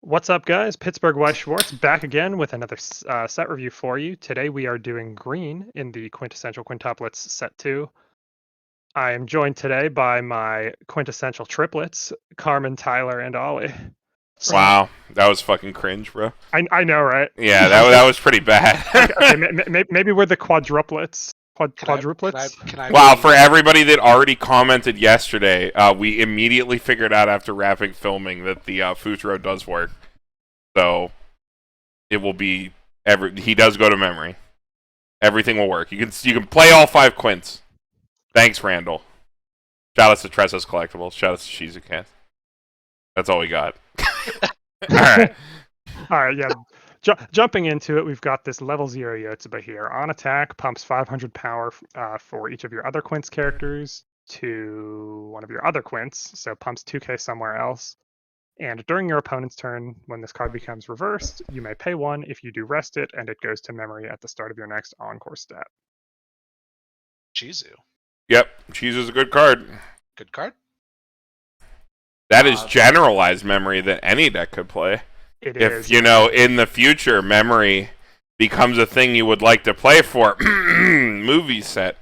What's up, guys? Pittsburgh Weiss Schwarz back again with another set review for you. Today we are doing green in the Quintessential Quintuplets set 2. I am joined today by my Quintessential Triplets, Carmen, Tyler, and Ollie. Wow, that was fucking cringe, bro. I know, right? Yeah, that was pretty bad. Maybe we're the quadruplets. Quadruplets? Wow, for everybody that already commented yesterday, we immediately figured out after wrapping filming that the Futuro does work. So it will be he does go to memory. Everything will work. You can play all 5 Quints. Thanks, Randall. Shout out to Tressa's Collectibles. Shout out to Shizuka. That's all we got. Alright. Alright, yeah. Jumping into it, we've got this level 0 Yotsuba here. On attack, pumps 500 power for each of your other Quints characters to one of your other Quints, so pumps 2k somewhere else. And during your opponent's turn, when this card becomes reversed, you may pay 1 if you do rest it, and it goes to memory at the start of your next Encore stat. Chizu. Yep, Chizu's a good card. Good card. That is generalized memory that any deck could play. If, you know, in the future, memory becomes a thing you would like to play for, movie set.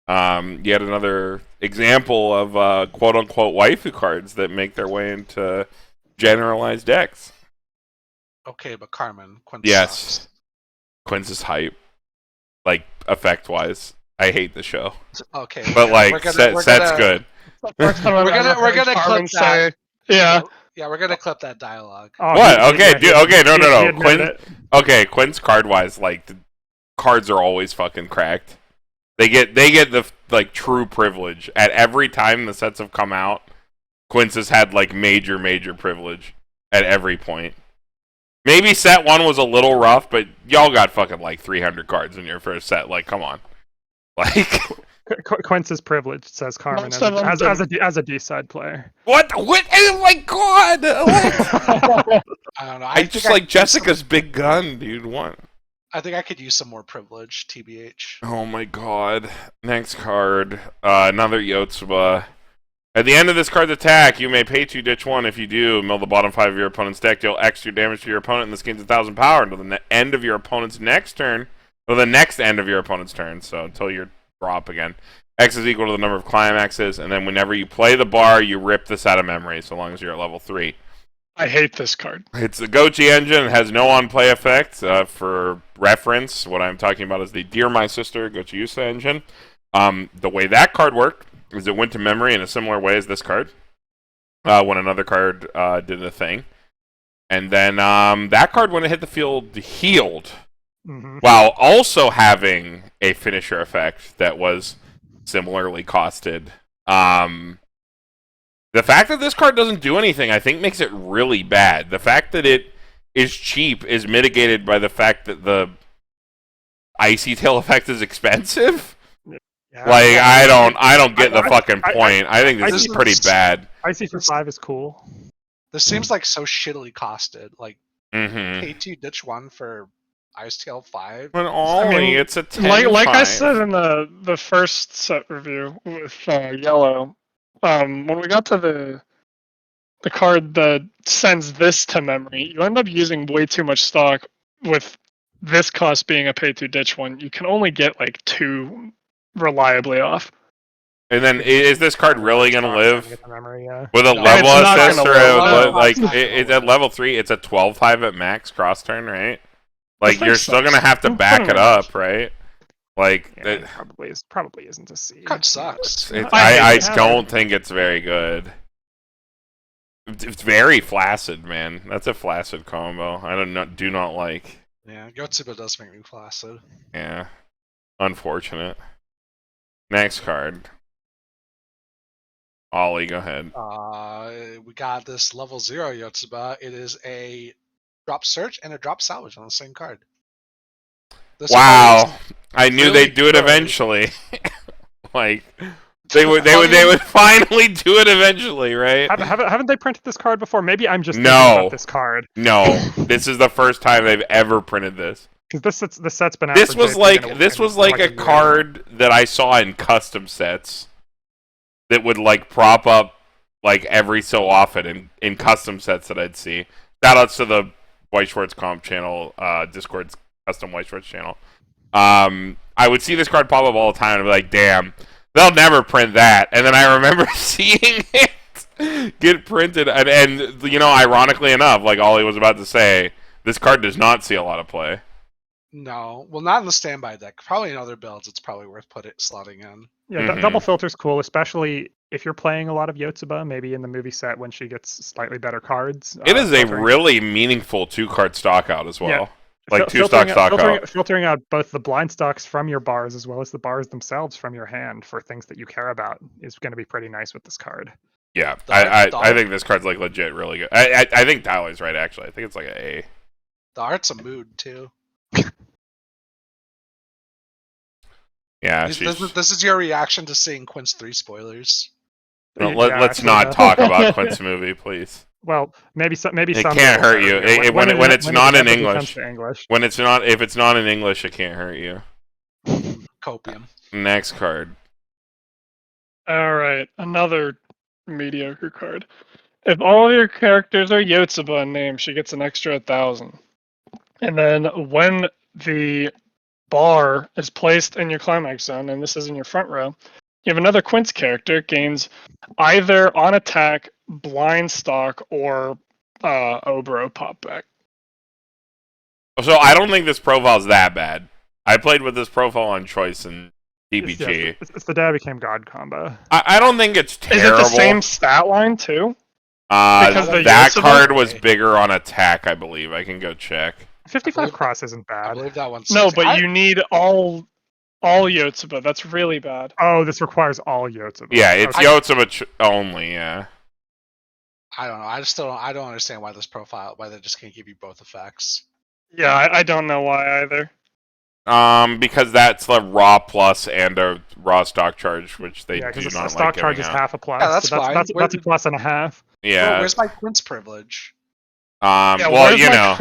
Yet another example of quote-unquote waifu cards that make their way into generalized decks. Okay, but Carmen, Quints Yes. Quints is hype. Like, effect-wise. I hate the show. Okay. But, like, set's good. We're gonna clip that. Yeah. Yeah, we're gonna clip that dialogue. Oh, what? Okay, no. Quints card-wise, like, the cards are always fucking cracked. They get the like true privilege at every time the sets have come out. Quints has had like major privilege at every point. Maybe set 1 was a little rough, but y'all got fucking like 300 cards in your first set. Like, come on, like Quints is privileged, says Carmen, as a D-side player. What? Oh my god! I don't know. I just like Jessica's big gun, dude. What? I think I could use some more privilege, TBH. Oh my god. Next card. Another Yotsuba. At the end of this card's attack, you may pay 2, ditch 1. If you do, mill the bottom 5 of your opponent's deck. Deal extra damage to your opponent, and this gains 1,000 power until the end of your opponent's next turn. Or the next end of your opponent's turn, so until your drop again. X is equal to the number of climaxes, and then whenever you play the bar, you rip this out of memory, so long as you're at level 3. I hate this card. It's the Gochi engine. It has no on-play effect. For reference, what I'm talking about is the Dear My Sister Gochi Yusa engine. The way that card worked is it went to memory in a similar way as this card. When another card did a thing. And then that card, when it hit the field, healed. Mm-hmm. While also having a finisher effect that was similarly costed. The fact that this card doesn't do anything, I think, makes it really bad. The fact that it is cheap is mitigated by the fact that the Icy Tail effect is expensive. Yeah, like, I don't get the fucking point. I think this is pretty bad. Icy for 5 is cool. This seems like so shittily costed. Like, pay 2, ditch 1 for Ice Tail 5. But only it's a 10. Like I said in the first set review with Yellow. When we got to the card that sends this to memory, you end up using way too much stock with this cost being a pay to ditch 1. You can only get like 2 reliably off. And then is this card really going to live with a No, level assist or like it's at level 3? It's a 12/5 at max cross turn, right? Like you're still going to have to back it up, right? Like it probably isn't a C. Card sucks. I don't think it's very good. It's very flaccid, man. That's a flaccid combo. I do not like. Yeah, Yotsuba does make me flaccid. Yeah, unfortunate. Next card. Ollie, go ahead. We got this level 0 Yotsuba. It is a drop search and a drop salvage on the same card. Wow. I knew they'd do it eventually. Like they would finally do it eventually, right? Haven't they printed this card before? Maybe I'm just thinking about this card. No, this is the first time they've ever printed this. Because this set's been out. This was like a card that I saw in custom sets that would like prop up like every so often in custom sets that I'd see. Shoutouts to the Weiss Schwarz comp channel, Discord's custom Weiss Schwarz channel. I would see this card pop up all the time and be like, damn, they'll never print that. And then I remember seeing it get printed. And you know, ironically enough, like Ollie was about to say, this card does not see a lot of play. No, well, not in the standby deck. Probably in other builds, it's probably worth slotting in. Yeah, double filter's cool, especially if you're playing a lot of Yotsuba, maybe in the movie set when she gets slightly better cards. It is a really meaningful 2-card stock out as well. Yeah. Like 2-stock stock out. Filtering out both the blind stocks from your bars as well as the bars themselves from your hand for things that you care about is going to be pretty nice with this card. Yeah, I think this card's like legit really good. I think Tyler's right, actually. I think it's like an A. The art's a mood, too. Yeah, this is your reaction to seeing Quints 3 spoilers. No, let's not talk about Quint's movie, please. Well, maybe it can't hurt you when it's not in English. When it's not, if it's not in English, it can't hurt you. Copium. Next card. All right, another mediocre card. If all of your characters are Yotsuba in name, she gets an extra 1,000. And then when the bar is placed in your climax zone, and this is in your front row, you have another Quints character gains either on attack, blind stock, or Obro pop back. So I don't think this profile is that bad. I played with this profile on choice and DBG. It's the Dad Became God combo. I don't think it's terrible. Is it the same stat line too? That card was bigger on attack, I believe. I can go check. 55 cross isn't bad. I believe that one's no, but you need all Yotsuba. That's really bad. Oh, this requires all Yotsuba. Yeah, it's Yotsuba only. Yeah. I don't know. I don't understand why why they just can't give you both effects. Yeah, I don't know why either. Because that's the raw plus and a raw stock charge, which they do not like giving out. The stock charge is half a plus. Yeah, that's fine. That's a plus and a half. Yeah. Where's my Quints privilege? Well, you know,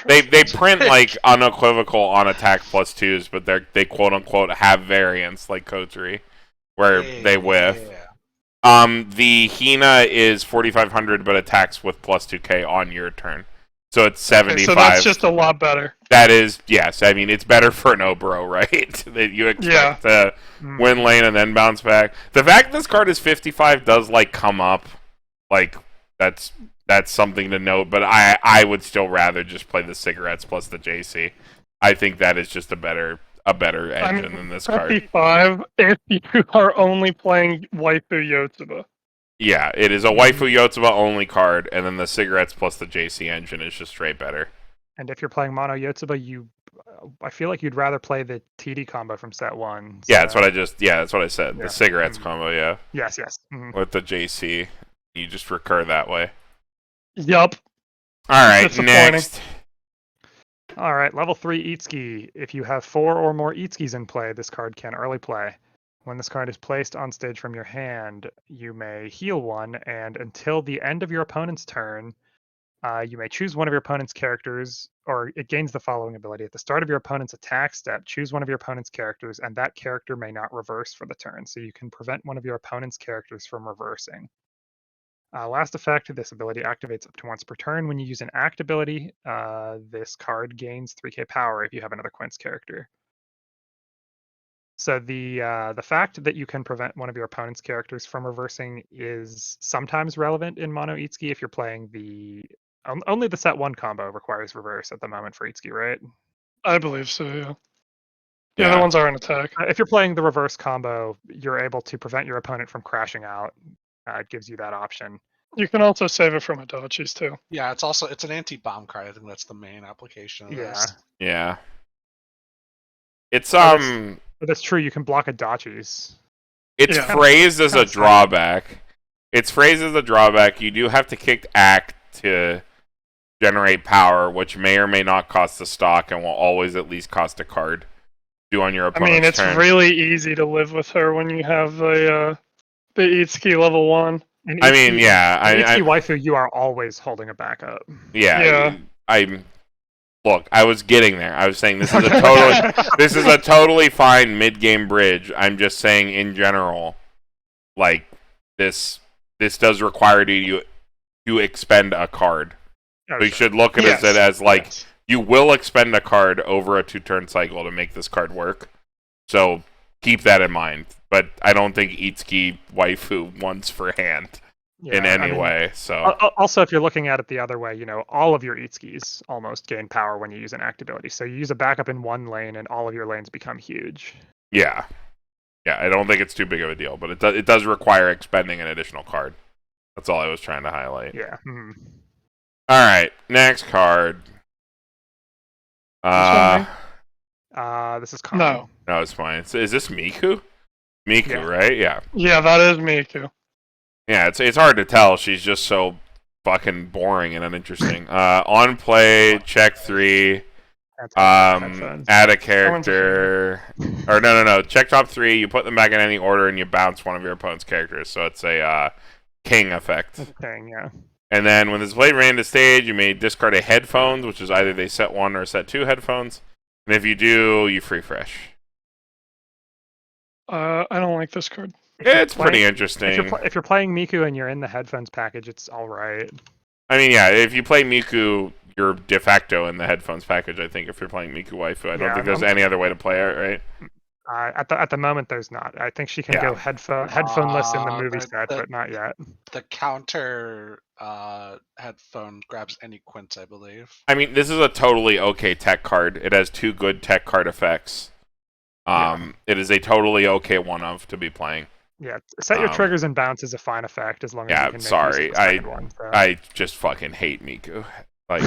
they print like unequivocal on attack plus 2s, but they quote unquote have variants like Koturi, where they whiff. Yeah. The Hina is 4,500, but attacks with plus 2k on your turn, so it's 75. So that's just a lot better. That is, yes. I mean, it's better for an Obro, right? That you expect to win lane and then bounce back. The fact this card is 55 does like come up, like that's something to note, but I would still rather just play the cigarettes plus the JC. I think that is just a better engine than this card. 55 if you are only playing waifu Yotsuba. Yeah, it is a waifu Yotsuba only card, and then the cigarettes plus the JC engine is just straight better. And if you're playing mono Yotsuba, I feel like you'd rather play the TD combo from set 1. So. Yeah, that's what I said. Yeah. The cigarettes combo, yeah. Yes. Mm-hmm. With the JC, you just recur that way. Yup. All right, next. All right, level 3 Itsuki. If you have 4 or more Itsukis in play, this card can early play. When this card is placed on stage from your hand, you may heal 1, and until the end of your opponent's turn, you may choose one of your opponent's characters, or it gains the following ability. At the start of your opponent's attack step, choose one of your opponent's characters, and that character may not reverse for the turn, so you can prevent one of your opponent's characters from reversing. Last effect, this ability activates up to once per turn. When you use an act ability, this card gains 3k power if you have another Quints character. So the fact that you can prevent one of your opponent's characters from reversing is sometimes relevant in mono Itsuki if you're playing only the set 1 combo requires reverse at the moment for Itsuki, right? I believe so, yeah. The other ones are an attack. If you're playing the reverse combo, you're able to prevent your opponent from crashing out. It gives you that option. You can also save it from Adachi's too. Yeah, it's an anti-bomb card. I think that's the main application of this. Yeah. It's That's true. You can block Adachi's. It's phrased as a drawback. It's phrased as a drawback. You do have to kick act to generate power, which may or may not cost a stock and will always at least cost a card. Do on your opponent's turn. It's really easy to live with her when you have the Itsuki level 1. And Itsuki waifu, you are always holding a backup. Yeah. Look, I was getting there. I was saying this is a totally fine mid-game bridge. I'm just saying in general, like this does require you to expend a card. Oh, So you sure. should look at it as like yes. you will expend a card over a 2-turn cycle to make this card work. So keep that in mind. But I don't think Itsuki waifu wants for hand in any way. So Also, if you're looking at it the other way, all of your Itsukis almost gain power when you use an act ability. So you use a backup in one lane, and all of your lanes become huge. yeah, I don't think it's too big of a deal, but it does require expending an additional card. That's all I was trying to highlight. Yeah. All right, next card. This is Carmen. No. No, it's fine. Is this Miku? Miku, Yeah. right? Yeah. Yeah, that is Miku. Yeah, it's hard to tell. She's just so fucking boring and uninteresting. On play, check 3. Add a character. Or no. Check top 3. You put them back in any order, and you bounce one of your opponent's characters. So it's a king effect. King, yeah. And then when this blade ran into stage, you may discard a headphones, which is either they set 1 or set 2 headphones. And if you do, you free fresh. I don't like this card. It's pretty interesting. If you're playing Miku and you're in the headphones package, it's all right. I mean, yeah, if you play Miku, you're de facto in the headphones package, I think, if you're playing Miku waifu. I don't think there's any other way to play it, right? At the moment, there's not. I think she can go headphoneless in the movie set, but not yet. The counter headphone grabs any Quints, I believe. I mean, this is a totally okay tech card. It has 2 good tech card effects. It is a totally okay one-of to be playing. Yeah, set your triggers and bounce is a fine effect as long as you can make sorry, use of the second one. So. I just fucking hate Miku, like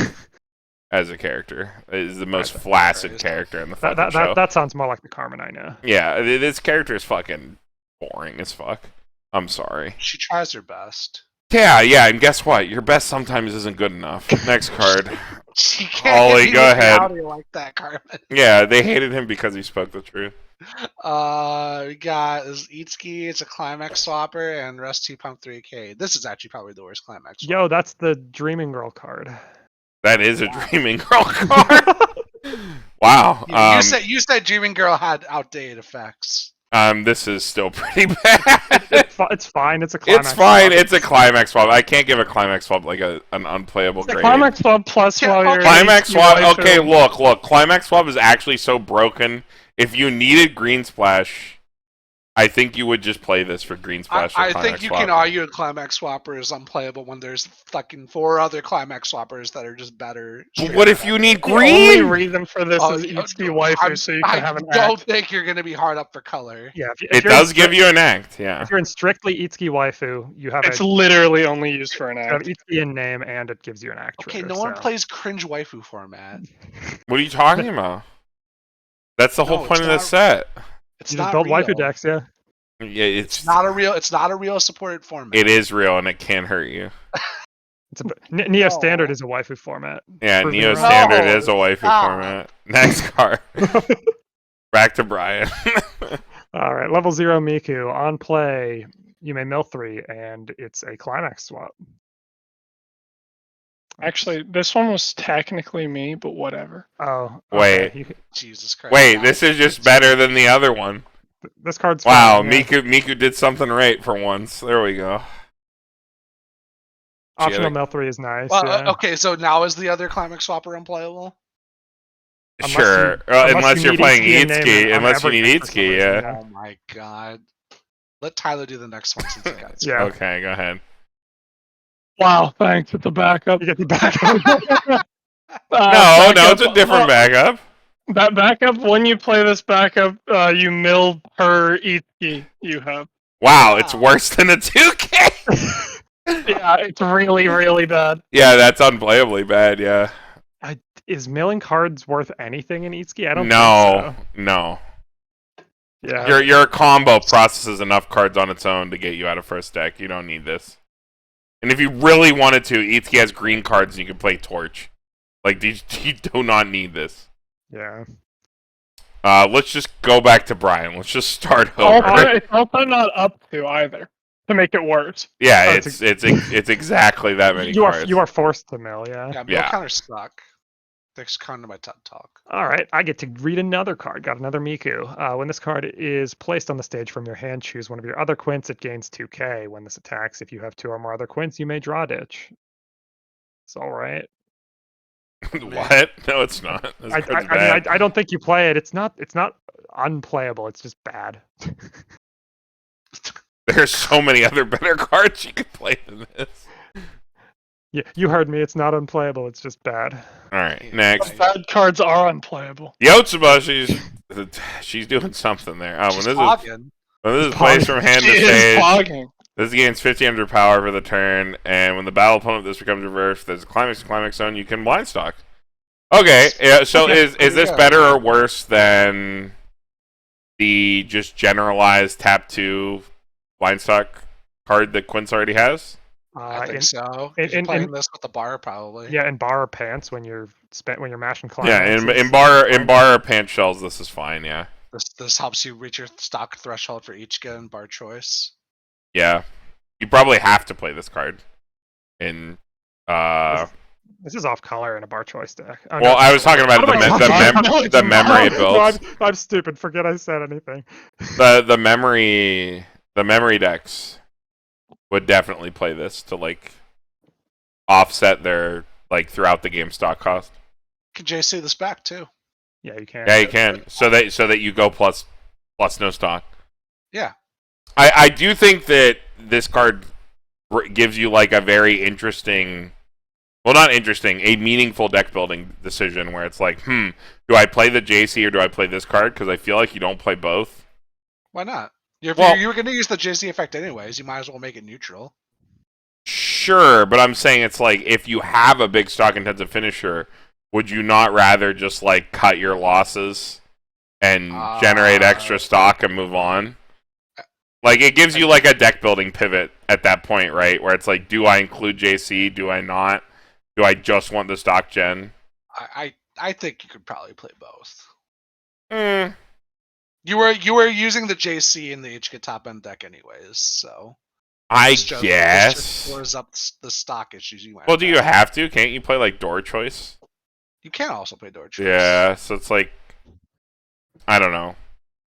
as a character. It is the most flaccid character in the fucking show. That sounds more like the Carmen I know. Yeah, this character is fucking boring as fuck. I'm sorry. She tries her best. Yeah, and guess what? Your best sometimes isn't good enough. Next card. She can't Ollie, go ahead. like that, Carmen. Yeah, they hated him because he spoke the truth. We got this Itsuki, it's a Climax swapper, and Rusty Pump 3K. This is actually probably the worst Climax swapper. Yo, that's the Dreaming Girl card. That is a Dreaming Girl card. Wow. You said Dreaming Girl had outdated effects. This is still pretty bad. It's fine. It's a Climax. It's fine. Swap. It's a Climax swap. I can't give a Climax swap like an unplayable grade. Climax swap plus Climax swap. Okay, look. Climax swap is actually so broken. If you needed Green Splash, I think you would just play this for Green Splash. I think you can argue a Climax swapper is unplayable when there's fucking 4 other Climax swappers that are just better. But what if you need green? The only reason for this is Itsuki waifu, so you can have an act. I don't think you're going to be hard up for color. Yeah, it does give you an act. Yeah. If you're in strictly Itsuki waifu, you have. It's literally only used for an act. You have Itsuki in name, and it gives you an act. Okay, no one plays cringe waifu format. What are you talking about? That's the whole point of this set. It's you not just build real. waifu decks, yeah. Yeah, it's not a real supported format. It is real, and it can hurt you. Neo Standard is a waifu format. Yeah, Neo Standard is a waifu format. Next card. Back to Brian. All right, level 0 Miku. On play, you may mill 3, and it's a Climax swap. Actually, this one was technically me, but whatever. Oh, okay. Wait. Jesus Christ. Wait, this is just better than the other one. This card's wow, fine, yeah. Miku did something right for once. There we go. Optional mill 3 is nice. Well, yeah. Okay, so now is the other Climax swapper unplayable? Sure, unless you're playing Itsuki. Unless you need Itsuki, yeah. Oh my god. Let Tyler do the next one since he got it. Yeah. Okay, go ahead. Wow, thanks. It's a backup. You get the backup. No, it's a different backup. That backup, when you play this backup, you mill per Itsuki you have. Wow, it's worse than a 2K! Yeah, it's really, really bad. Yeah, that's unplayably bad, yeah. Is milling cards worth anything in Itsuki? I don't think so. No. Yeah. Your combo processes enough cards on its own to get you out of first deck. You don't need this. And if you really wanted to, Itsuki has green cards and you can play Torch. Like, you do not need this. Yeah. Let's just go back to Brian. Let's just start over. It's also not up to either, to make it worse. Yeah, it's exactly that many cards. You are forced to mill, yeah. Yeah, mill counters suck. Thanks for coming to my TED Talk. All right, I get to read another card. Got another Miku. When this card is placed on the stage from your hand, choose one of your other Quints. It gains 2k. When this attacks, if you have 2 or more other Quints, you may draw ditch. It's all right. What? No, it's not. This I card's mean, bad. I don't think you play it. It's not unplayable. It's just bad. There's so many other better cards you could play than this. Yeah, you heard me. It's not unplayable. It's just bad. All right, next. Bad cards are unplayable. Yotsuba, she's doing something there. Oh, She's hogging. when this is placed from hand to She is stage, fogging. this gains 1500 power for the turn, and when the battle opponent this becomes reversed, there's a climax zone, you can blind stock. Okay, yeah, so Okay, is this yeah. better or worse than the just generalized tap 2 blind stock card that Quints already has? I think so. in- You're in- playing in- this with the bar, probably. Yeah, and bar pants when you're mashing Yeah, climaxes. in bar pant shells, this is fine. Yeah, This helps you reach your stock threshold for each gun bar choice. yeah. You probably have to play this card in. This is off color in a bar choice deck. Oh, Well, no, I was talking about What am I talking about? No, it's the not. memory No, builds. I'm stupid. Forget I said anything. The memory decks would definitely play this to like offset their like throughout the game stock cost. Can JC this back too? Yeah, you can. Yeah, you can. So that you go plus no stock. Yeah. I do think that this card gives you like a very interesting, well, not interesting, a meaningful deck building decision where it's like, do I play the JC or do I play this card? Because I feel like you don't play both. Why not? You were going to use the JC effect anyways. You might as well make it neutral. Sure, but I'm saying it's like if you have a big stock intensive finisher, would you not rather just like cut your losses and generate extra stock and move on? Like it gives you like a deck building pivot at that point, right? Where it's like, do I include JC? Do I not? Do I just want the stock gen? I think you could probably play both. Mm. You were using the JC in the HK top end deck anyways, so I this just guess. stores up the stock issues you might. Well, do you have to? Can't you play like door choice? You can also play door choice. Yeah, so it's like, I don't know.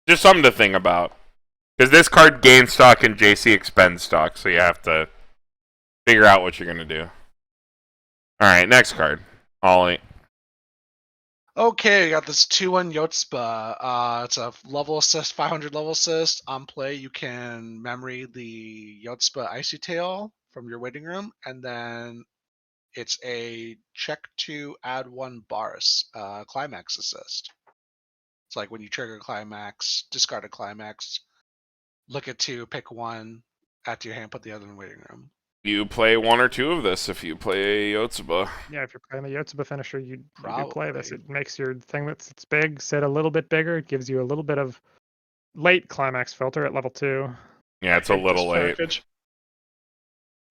Just something to think about. Because this card gains stock and JC expends stock, so you have to figure out what you're going to do. Alright, next card. Ollie. Okay, we got this 2-1 Yotsuba. It's a level assist, 500 level assist. On play, you can memory the Yotsuba Icy Tail from your waiting room, and then it's a check to add 1 bars, climax assist. It's like when you trigger climax, discard a climax, look at 2, pick 1, add to your hand, put the other in the waiting room. You play 1 or 2 of this if you play Yotsuba. Yeah, if you're playing the Yotsuba finisher, you do play this. Probably. It makes your thing that's big sit a little bit bigger. It gives you a little bit of late climax filter at level 2. Yeah, it's a little late. Package.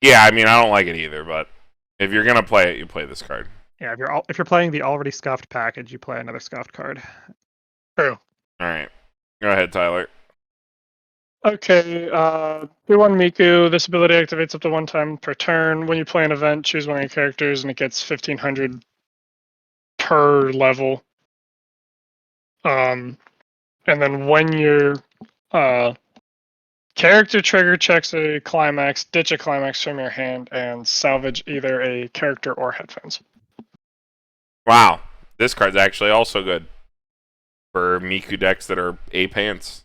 Yeah, I mean, I don't like it either, but if you're going to play it, you play this card. Yeah, if you're playing the already scuffed package, you play another scuffed card. True. Alright. Go ahead, Tyler. Okay, 2-1 Miku. This ability activates up to 1 time per turn. When you play an event, choose one of your characters, and it gets 1500 per level. And then when your character trigger checks a climax, ditch a climax from your hand, and salvage either a character or headphones. Wow. This card's actually also good for Miku decks that are A pants.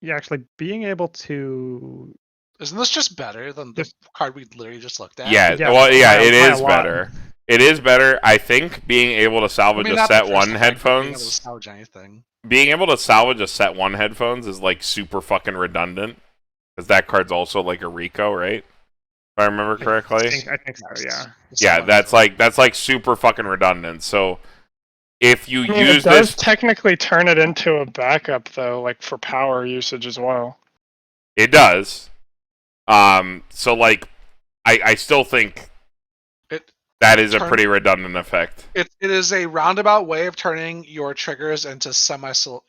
Yeah, actually being able to Isn't this just better than the card we literally just looked at? Yeah, Yeah, well, yeah, by it a is lot. better. It is better. I think being able to I salvage mean, a not the set first 1 time, but being able to headphones, salvage anything. being able to salvage a set 1 headphones is like super fucking redundant. Because that card's also like a Rico, right? If I remember correctly. I think so, yeah. Yeah, that's like super fucking redundant. So if you I mean, use it does this, technically turn it into a backup, though, like for power usage as well. it does. So like, I still think It that is a pretty redundant effect. it is a roundabout way of turning your triggers into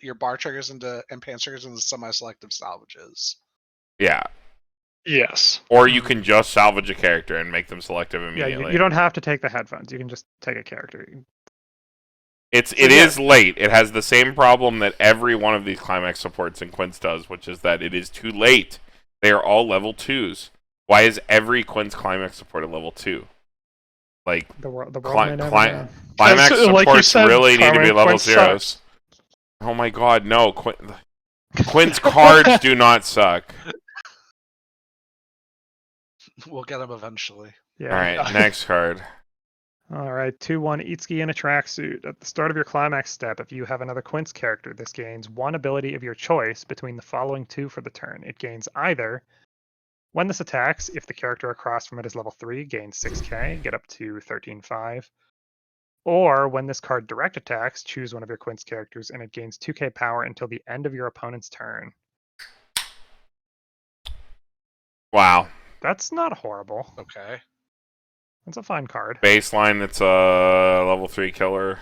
your bar triggers and pan triggers into semi-selective salvages. Yeah. Yes. Or you can just salvage a character and make them selective Yeah, immediately. you don't have to take the headphones. You can just take a character. It is late. It has the same problem that every one of these Climax supports in Quints does, which is that it is too late. They are all level 2s. Why is every Quints Climax support a level 2? Like The world Cli- may never Cli- know. Climax Because, like you supports said, really need to be Carmen, level Quints zeros. sucks. Oh my god, no. Quint's cards do not suck. We'll get him eventually. Yeah. Alright, next card. All right, 2/1 Itsuki in a tracksuit. At the start of your climax step, if you have another Quints character, this gains one ability of your choice between the following two for the turn. It gains either, when this attacks, if the character across from it is level 3, gains 6k, get up to 13.5. Or when this card direct attacks, choose one of your Quints characters and it gains 2k power until the end of your opponent's turn. Wow. That's not horrible. Okay. That's a fine card. Baseline, it's a level 3 killer.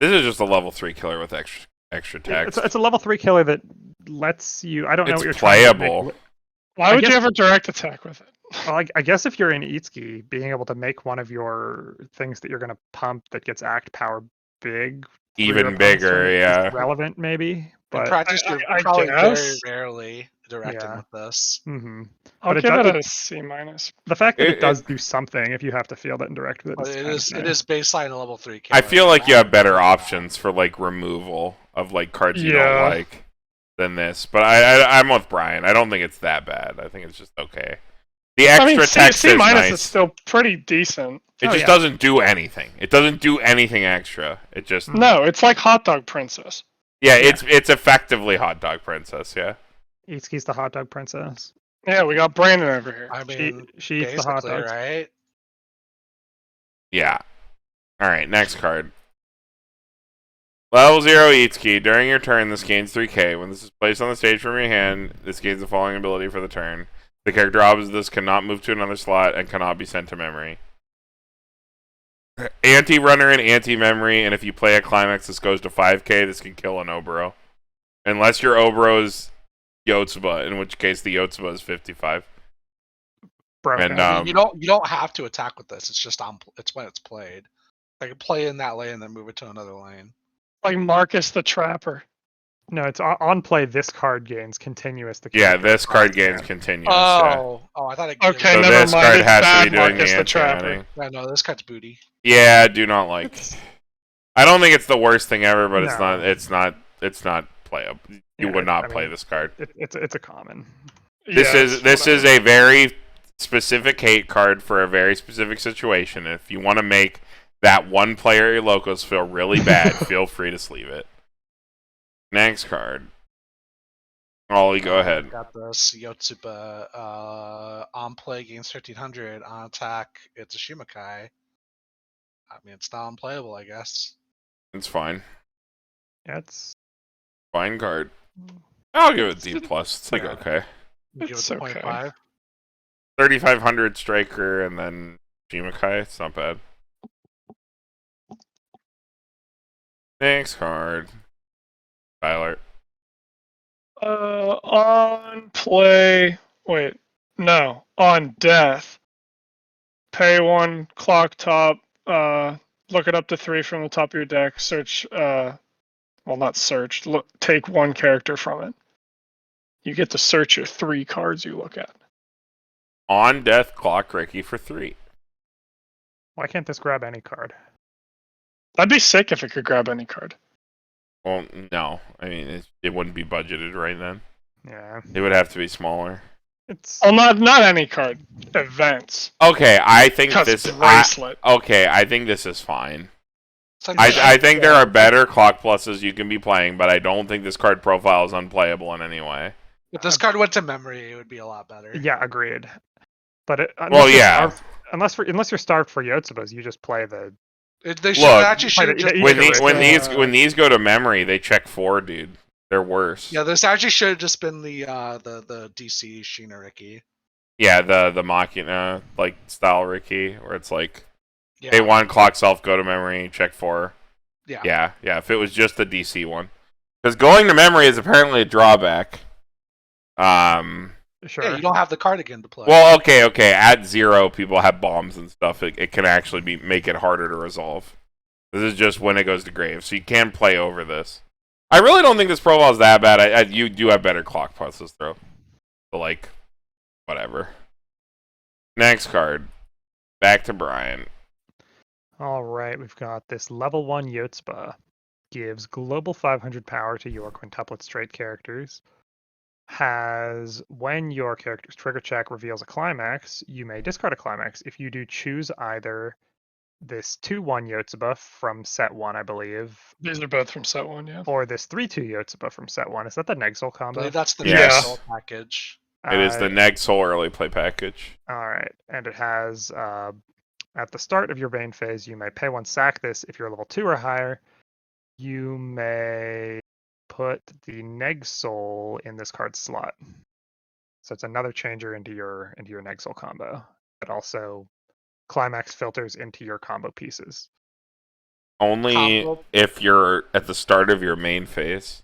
This is just a level 3 killer with extra text. It's a level 3 killer that lets you. I don't know It's what you're trying to playable. make. Why I would guess- you ever direct attack with it? Well, I guess if you're in Itsuki, being able to make one of your things that you're going to pump that gets act power big, for your Even opponent's bigger, turn is yeah. relevant maybe. In But practice, you're I probably guess. very rarely directing Yeah. with this. I'll But it give does- it a C minus. the fact that It- it does do something, if you have to field it and direct with it, But is it kind of is it nice. is baseline a level 3 I killer. feel so like you that- have better options for like removal of like cards you don't Yeah. like than this. But I'm with Brian. I don't think it's that bad. I think it's just okay. The extra I mean, text C is minus nice. is still pretty decent. It Oh, just yeah. doesn't do anything. It doesn't do anything extra. It just No, it's like Hot Dog Princess. yeah. It's effectively Hot Dog Princess. Yeah. Itsuki's the hot dog princess. Yeah, we got Brandon over here. I mean, She eats the hot basically, dogs. right? Yeah. All right. Next card. Level 0 Itsuki. During your turn, this gains 3k. When this is placed on the stage from your hand, this gains the following ability for the turn. The character opposite this cannot move to another slot and cannot be sent to memory. Anti-runner and anti-memory, and if you play a climax, this goes to 5k. This can kill an Oboro. Unless your Oboro is Yotsuba, in which case the Yotsuba is 55. Broken. And, I mean, you don't have to attack with this. It's just it's when it's played. I can play in that lane and then move it to another lane. Like Marcus the Trapper. No, it's on play. This card gains continuous. The Yeah, character this card across gains it. continuous. Yeah. Oh, I thought it. Okay, So never this mind, card it's has to bad be doing Marcus the the Trapper. anti-running. Yeah, no, this card's booty. Yeah, I do not like. I don't think it's the worst thing ever, but it's No. not. It's not playable. You Yeah, would not I play mean, this card. It's a common. This Yeah, is it's this is whatever. a very specific hate card for a very specific situation. If you want to make that one player at your locals feel really bad, feel free to sleeve it. Next card. Ollie, go ahead. Got this Yotsuba on play gains 1300 on attack. It's a Shimakai. I mean, it's not unplayable, I guess. It's fine. Yeah, it's Fine card. I'll give it D plus. It's like Yeah. okay. You give It's it the okay. 0.5. 3,500 striker and then Shimakai. It's not bad. Next card. Tyler. On play. Wait, no. On death. Pay 1, clock top. Look it up to 3 from the top of your deck. Search. Well, not search. Look, take 1 character from it. You get to search your 3 cards you look at. On death clock Ricky for 3. why can't this grab any card? That'd be sick if it could grab any card. Well, no. I mean, it wouldn't be budgeted right then. Yeah, It would have to be smaller. it's Oh, not any card. Events. Okay, I think Because this. bracelet. Okay, I think this is fine. It's like I think there are better clock pluses you can be playing, but I don't think this card profile is unplayable in any way. If this card went to memory, it would be a lot better. yeah, agreed. But Well, yeah. unless you're starved for Yotsubas, you just play the. They should Look, actually should have yeah, just. When When these go to memory, they check 4, dude. They're worse. Yeah, this actually should have just been the DC Shinariki. Yeah, the Machina like style Ricky, where it's like Yeah. they want clock self, go to memory, check 4. Yeah. Yeah. If it was just the DC one, because going to memory is apparently a drawback. Sure. Yeah, you don't have the card again to play. Well, okay. At 0, people have bombs and stuff. It can actually make it harder to resolve. This is just when it goes to grave, so you can play over this. I really don't think this profile is that bad. You do have better clock pluses, though. But, like, whatever. Next card. Back to Brian. All right, we've got this level 1 Yotsuba. Gives global 500 power to your quintuplets trait characters. Has when your character's trigger check reveals a climax, you may discard a climax. If you do, choose either this 2-1 Yotsuba from set 1, I believe, These are both from set 1, yeah. or this 3-2 Yotsuba from set 1. Is that the Nexo I combo? believe that's the Yes. Nexo package. It is the Nexo early play package. All right, and it has at the start of your main phase, you may pay 1 sack this. If you're level 2 or higher, you may put the Nexo in this card slot. So it's another changer into your Nexo combo. It also climax filters into your combo pieces. Only Combo. if you're at the start of your main phase.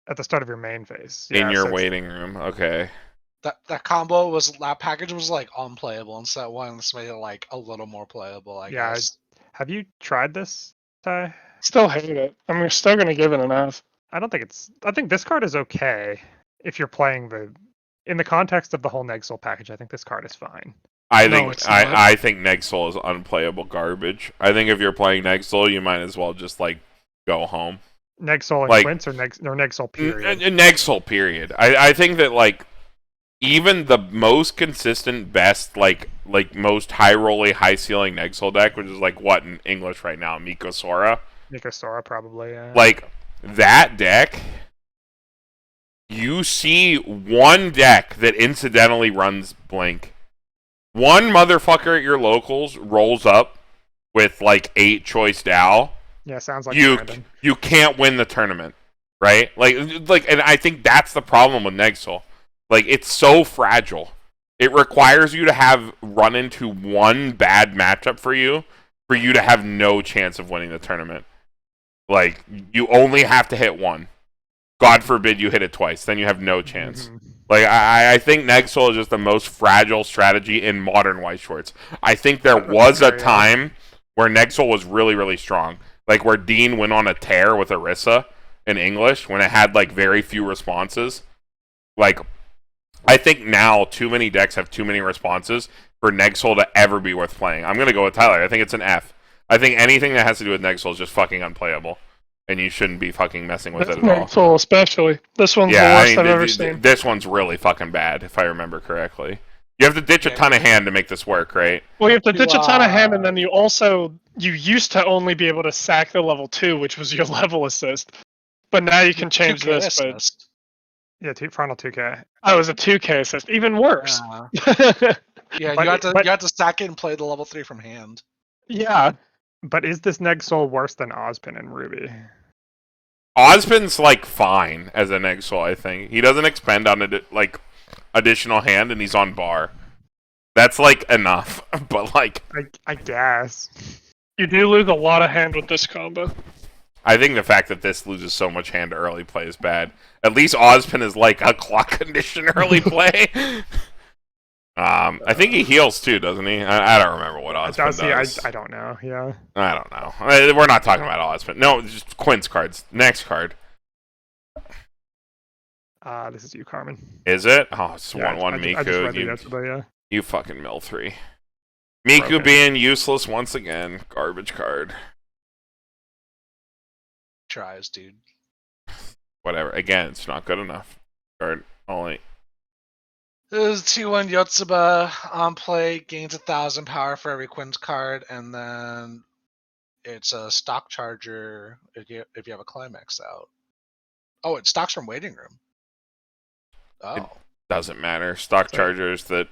At the start of your main phase. In Yeah, your so it's- waiting room. Okay. That combo was that package was like unplayable in set 1. This made it like a little more playable, I Yeah, guess. Have you tried this, Ty? Still hate it. I'm still gonna give it an F. I think this card is okay if you're playing in the context of the whole Nexo package. I think this card is fine. I No, think it's not. I think Nexo is unplayable garbage. I think if you're playing Nexo, you might as well just like go home. Nexo and Like- Quints or Nexo period. Nexo period. I think that like even the most consistent, best like most high rolly, high ceiling Nexo deck, which is like what in English right now, Miku Sora. Mikosora probably. Yeah. Like that deck, you see one deck that incidentally runs Blink. One motherfucker at your locals rolls up with like 8 choice Dow. Yeah, sounds like You Brandon. you can't win the tournament, right? Like, and I think that's the problem with Nexo. Like, it's so fragile. It requires you to have run into one bad matchup for you to have no chance of winning the tournament. Like, you only have to hit one. God forbid you hit it twice, then you have no chance. Mhm. Like, I think Nexo is just the most fragile strategy in modern Weiss Schwarz. I think there was a Okay, yeah. time where Nexo was really, really strong. Like, where Dean went on a tear with Orisa in English when it had, like, very few responses. Like, I think now too many decks have too many responses for Nexo to ever be worth playing. I'm going to go with Tyler. I think it's an F. I think anything that has to do with Nexo is just fucking unplayable. And you shouldn't be fucking messing with This it at all. Nexo especially. This one's the Yeah, worst I've I ever mean, seen. this one's really fucking bad, if I remember correctly. You have to ditch a ton of hand to make this work, right? Well, you have to ditch a ton of hand, and uh, then you used to only be able to sack the level 2, which was your level assist. But now you can change 2K this. But assist. Yeah, Final 2K. oh, it was a 2K assist, even worse. Yeah, But you it- had to stack it and play the level 3 from hand. Yeah. But is this Nexo worse than Ozpin and Ruby? Ozpin's, like, fine as an Exo, I think. He doesn't expend on, additional hand, and he's on bar. That's, like, enough. But, like, I guess. You do lose a lot of hand with this combo. I think the fact that this loses so much hand to early play is bad. At least Ozpin is, like, a clock condition early play. I think he heals, too, doesn't he? I don't remember what Ozpin does. I don't know. Yeah. I don't know. We're not talking about Ozpin. No, just Quints cards. Next card. This is you, Carmen. Is it? Oh, it's Yeah, 1-1 I just Miku. read the Yotsuba, yeah. You fucking mill 3. Miku Broken. being useless once again. Garbage card. Tries, dude. Whatever. Again, it's not good enough. Card only. It was 2-1 Yotsuba on play, gains 1,000 power for every Quints card, and then it's a stock charger if you have a climax out. Oh, it stocks from waiting room. Oh. Doesn't matter. Stock So- chargers that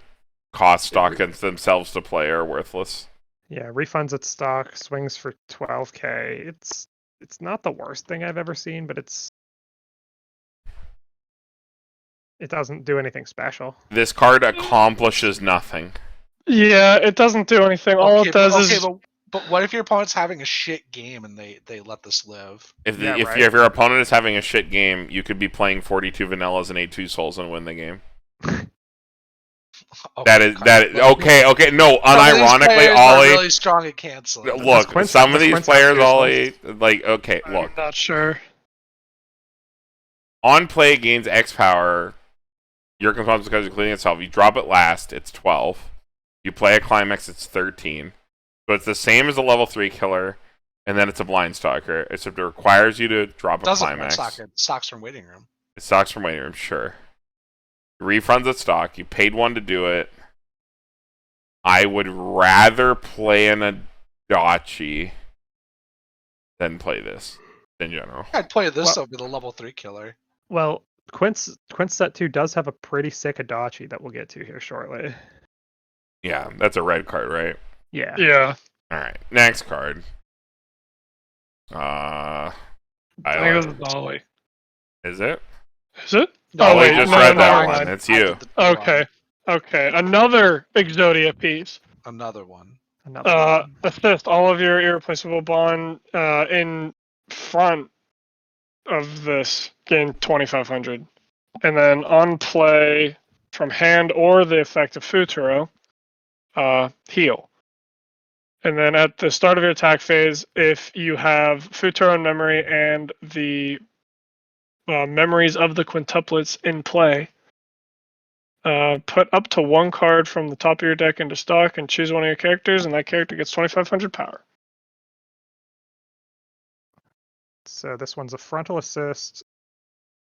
cost stock themselves to play are worthless. Yeah, refunds its stock, swings for 12k. It's not the worst thing I've ever seen, but it doesn't do anything special. This card accomplishes nothing. Yeah, it doesn't do anything. All it does is but what if your opponent's having a shit game and they let this live? If Yeah, right. if your opponent is having a shit game, you could be playing 42 vanillas and 8-2 souls and win the game. Okay, Okay. No, Some of these unironically, players are Ollie. really strong at canceling. Look, Quints- some of does these Quints have players, two Ollie, like, okay, look. I'm not sure. On play gains X power. Your component's because it's cleaning itself. You drop it last, it's 12. You play a Climax, it's 13. So it's the same as a level 3 killer, and then it's a Blind Stalker, except it requires you to drop a Doesn't Climax. stock it. Stocks from waiting room. It stocks from waiting room, sure. Refunds at stock. You paid 1 to do it. I would rather play an Adachi than play this in general. I'd play this over the level 3 killer. Well, Quints set 2 does have a pretty sick Adachi that we'll get to here shortly. Yeah, that's a red card, right? Yeah. Yeah. Alright, next card. I I think this is Dolly. Is it? Is it? No, we just read that never one. mind. It's you. Okay. Okay. Another Exodia piece. Another one. Another one. Assist all of your irreplaceable bond in front of this gain 2,500. And then on play from hand or the effect of Futuro, heal. And then at the start of your attack phase, if you have Futuro in memory and the memories of the quintuplets in play, put up to 1 card from the top of your deck into stock and choose one of your characters, and that character gets 2,500 power. So this one's a frontal assist.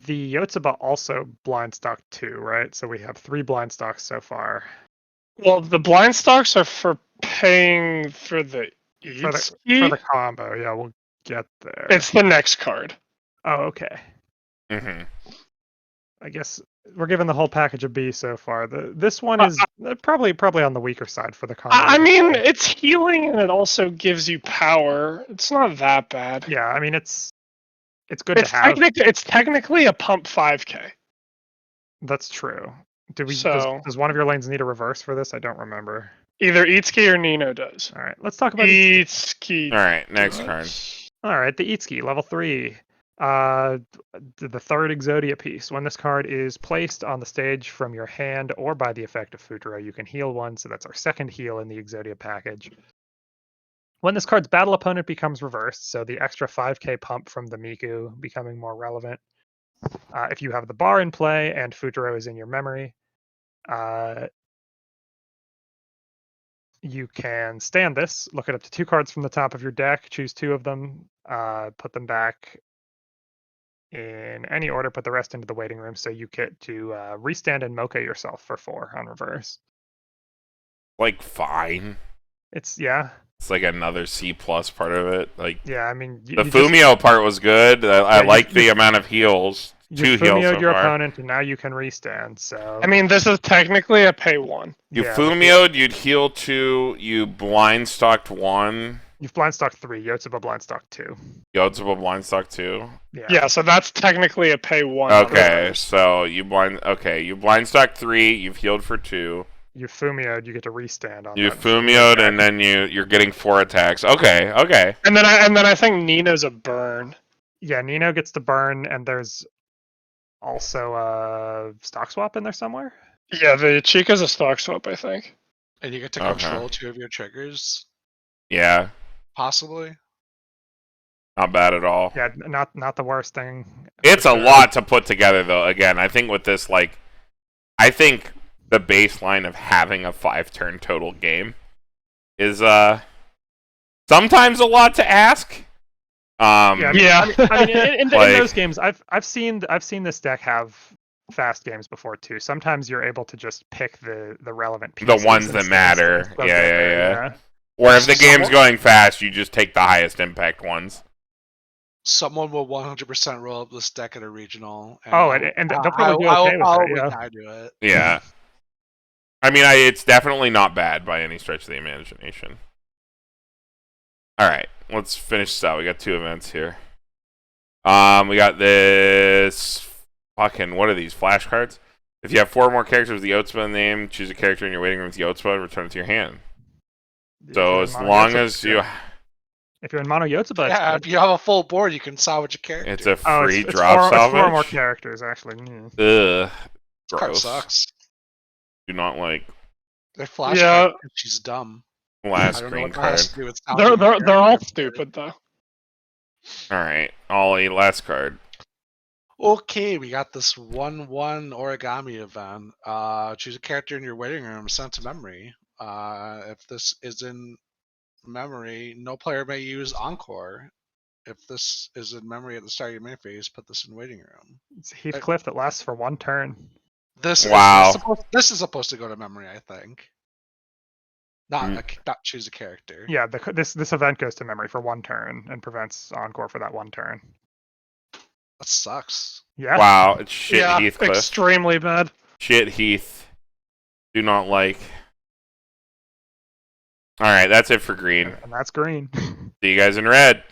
The Yotsuba also blind stock 2, right? So we have 3 blind stocks so far. Well, the blind stocks are for paying for the For Itsuki. the combo, yeah, we'll get there. It's the next card. Oh, okay. Mm-hmm. I guess we're given the whole package of B so far. This one is probably on the weaker side for the combo. I mean, it's healing and it also gives you power. It's not that bad. Yeah, I mean it's good to have. It's technically a pump 5k. That's true. So- does one of your lanes need a reverse for this? I don't remember. Either Itsuki or Nino does. All right, let's talk about Itsuki. Alright, next card. All right, the Itsuki, level 3. The third Exodia piece. When this card is placed on the stage from your hand or by the effect of Futuro, you can heal 1, so that's our second heal in the Exodia package. When this card's battle opponent becomes reversed, so the extra 5k pump from the Miku becoming more relevant. If you have the bar in play and Futuro is in your memory, you can stand this, look at up to 2 cards from the top of your deck, choose 2 of them, put them back in any order, put the rest into the waiting room, so you get to restand and mocha yourself for 4 on reverse. Like, fine. It's It's like another C plus part of it. Like, yeah. I mean, the Fumio part was good. I like the amount of heals. You 2 heals so Fumioed your far. opponent, and now you can restand. So I mean, this is technically a pay 1. You yeah, Fumioed, you'd heal 2, you blind stocked 1. you've blind stock 3. Yotsuba blind stock 2. Yotsuba blind stock 2. Yeah, so that's technically a pay 1. Okay, so you blind stock 3, you've healed for 2. You Fumioed, you get to restand on You that. Fumioed, and then you're getting 4 attacks. Okay. And then I think Nino's a burn. Yeah, Nino gets to burn, and there's also a stock swap in there somewhere. Yeah, the Chica's a stock swap, I think. And you get to Okay. control 2 of your triggers, Yeah, possibly. not bad at all. Yeah, not the worst thing. It's for a sure. lot to put together, though. Again, I think with this, I think the baseline of having a 5-turn total game is sometimes a lot to ask. Yeah. I mean, in Like- those games, I've seen this deck have fast games before too. Sometimes you're able to just pick the relevant pieces. ones and that stay matter. so Yeah. there, Or if the game's going fast, you just take the highest impact ones. Someone will 100% roll up this deck at a regional. Oh, and they'll probably do okay with it. Yeah. I do it. Yeah. I mean, it's definitely not bad by any stretch of the imagination. Alright, let's finish this out. We got 2 events here. We got this fucking, what are these, flashcards? If you have 4 more characters with the Yotsuba name, choose a character in your waiting room with Yotsuba and return it to your hand. So as long as you... If you're in Mono Yotsuba, Yeah, if you have a full board, you can salvage a character. It's a oh, free it's drop 4, salvage? It's 4 more characters, actually. Ugh. This card Gross. sucks. Do not like They flash Yeah. card, and she's dumb. last I don't know green what that card. has to do with They're salvaging all characters. stupid though. Alright, Ollie, last card. Okay, we got this 1/1 origami event. Choose a character in your waiting room, sent to memory. If this is in memory, no player may use Encore. If this is in memory at the start of your main phase, put this in waiting room. It's Heathcliff that lasts for 1 turn. Wow. This is supposed to go to memory, I think. Not choose a character. Yeah, this event goes to memory for 1 turn and prevents Encore for that 1 turn. That sucks. Yeah. Wow, it's shit, Yeah, Heathcliff. extremely bad. Shit, Heath. Do not like. All right, that's it for green. And that's green. See you guys in red,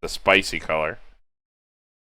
the spicy color.